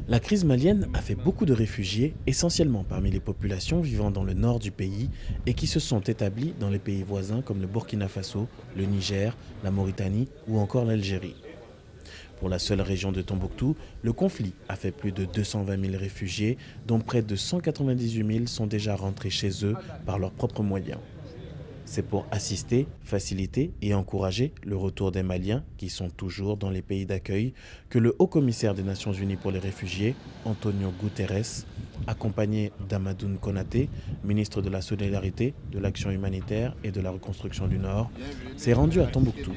La crise malienne a fait beaucoup de réfugiés, essentiellement parmi les populations vivant dans le nord du pays et qui se sont établis dans les pays voisins comme le Burkina Faso, le Niger, la Mauritanie ou encore l'Algérie. Pour la seule région de Tombouctou, le conflit a fait plus de 220 000 réfugiés, dont près de 198 000 sont déjà rentrés chez eux par leurs propres moyens. C'est pour assister, faciliter et encourager le retour des Maliens, qui sont toujours dans les pays d'accueil, que le haut-commissaire des Nations Unies pour les réfugiés, Antonio Guterres, accompagné d'Amadoune Konaté, ministre de la Solidarité, de l'Action humanitaire et de la Reconstruction du Nord, s'est rendu à Tombouctou.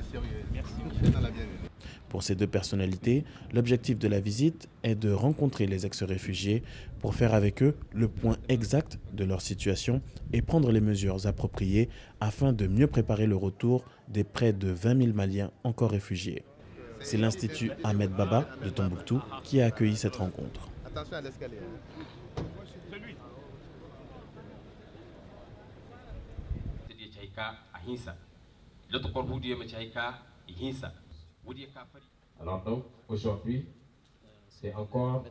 Pour ces deux personnalités, l'objectif de la visite est de rencontrer les ex-réfugiés pour faire avec eux le point exact de leur situation et prendre les mesures appropriées afin de mieux préparer le retour des près de 20 000 Maliens encore réfugiés. C'est l'Institut Ahmed Baba de Tombouctou qui a accueilli cette rencontre. Attention à l'escalier. Alors donc, aujourd'hui, c'est encore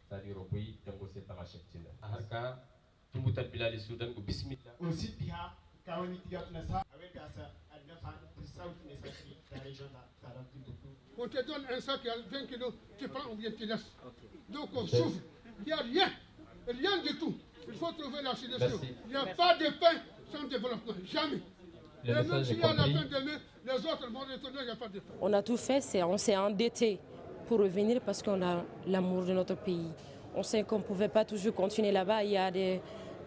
c'est-à-dire au pays d'Angosé Tamachektina. Ahaka, Tumbuta Bilal Soudan, ou Bismillah. Aussi, Pia, Kawani Tigatnasa, avec Asa, Al-Nafan, South Nessaki, la région d'Arabie. On te donne un sac à 20 kilos, tu prends ou bien tu laisses. Donc on souffre, il n'y a rien, rien du tout. Il faut trouver la solution. Il n'y a pas de pain sans développement, jamais. Et même s'il y a la fin demain, les autres vont retourner, il n'y a pas de pain. On a tout fait, on s'est endetté pour revenir parce qu'on a l'amour de notre pays. On sait qu'on ne pouvait pas toujours continuer là-bas. Il y a de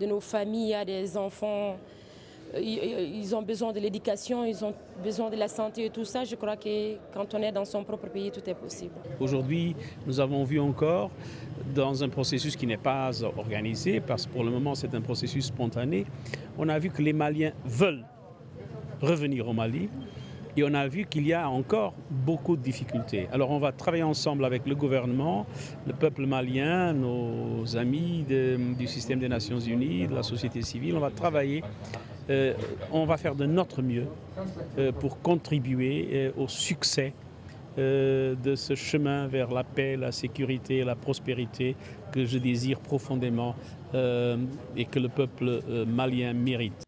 nos familles, il y a des enfants, ils ont besoin de l'éducation, ils ont besoin de la santé et tout ça. Je crois que quand on est dans son propre pays, tout est possible. Aujourd'hui, nous avons vu encore, dans un processus qui n'est pas organisé, parce que pour le moment c'est un processus spontané, on a vu que les Maliens veulent revenir au Mali. Et on a vu qu'il y a encore beaucoup de difficultés. Alors on va travailler ensemble avec le gouvernement, le peuple malien, nos amis du système des Nations Unies, de la société civile. On va travailler, on va faire de notre mieux pour contribuer au succès de ce chemin vers la paix, la sécurité et la prospérité que je désire profondément et que le peuple malien mérite.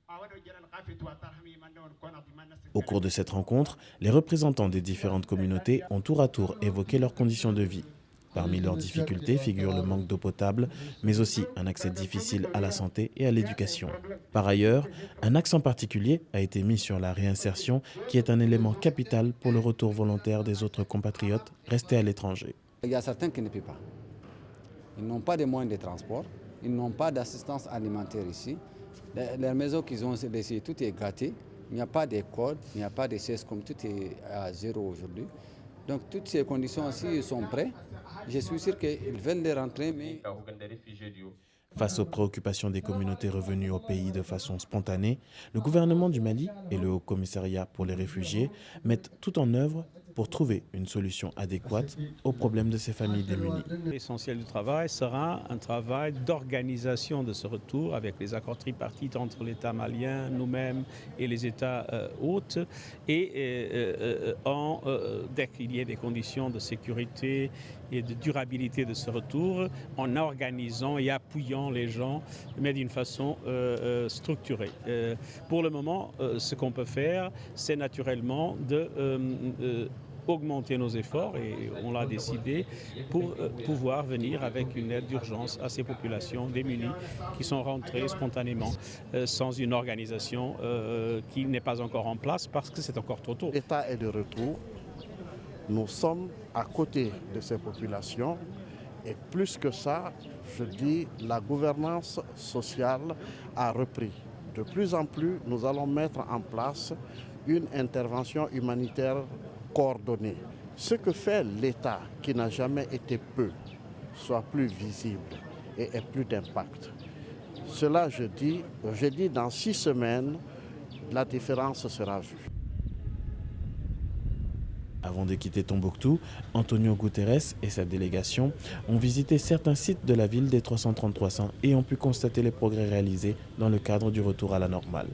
Au cours de cette rencontre, les représentants des différentes communautés ont tour à tour évoqué leurs conditions de vie. Parmi leurs difficultés figure le manque d'eau potable, mais aussi un accès difficile à la santé et à l'éducation. Par ailleurs, un accent particulier a été mis sur la réinsertion, qui est un élément capital pour le retour volontaire des autres compatriotes restés à l'étranger. Il y a certains qui ne peuvent pas. Ils n'ont pas de moyens de transport, ils n'ont pas d'assistance alimentaire ici. Les maisons qu'ils ont laissées, tout est gâté. Il n'y a pas d'école, il n'y a pas de cesse comme tout est à zéro aujourd'hui. Donc toutes ces conditions aussi, ils sont prêts. Je suis sûr qu'ils veulent les rentrer, mais... Face aux préoccupations des communautés revenues au pays de façon spontanée, le gouvernement du Mali et le Haut-Commissariat pour les réfugiés mettent tout en œuvre pour trouver une solution adéquate aux problèmes de ces familles démunies. L'essentiel du travail sera un travail d'organisation de ce retour avec les accords tripartites entre l'État malien, nous-mêmes et les États hôtes. Et dès qu'il y ait des conditions de sécurité et de durabilité de ce retour, en organisant et appuyant les gens, mais d'une façon structurée. Pour le moment, ce qu'on peut faire, c'est naturellement augmenter nos efforts, et on l'a décidé, pour pouvoir venir avec une aide d'urgence à ces populations démunies qui sont rentrées spontanément sans une organisation qui n'est pas encore en place parce que c'est encore trop tôt. L'État est de retour. Nous sommes à côté de ces populations et plus que ça, je dis, la gouvernance sociale a repris. De plus en plus, nous allons mettre en place une intervention humanitaire coordonnée. Ce que fait l'État, qui n'a jamais été peu, soit plus visible et ait plus d'impact. Cela, je dis, dans 6 semaines, la différence sera vue. Avant de quitter Tombouctou, Antonio Guterres et sa délégation ont visité certains sites de la ville des 333 et ont pu constater les progrès réalisés dans le cadre du retour à la normale.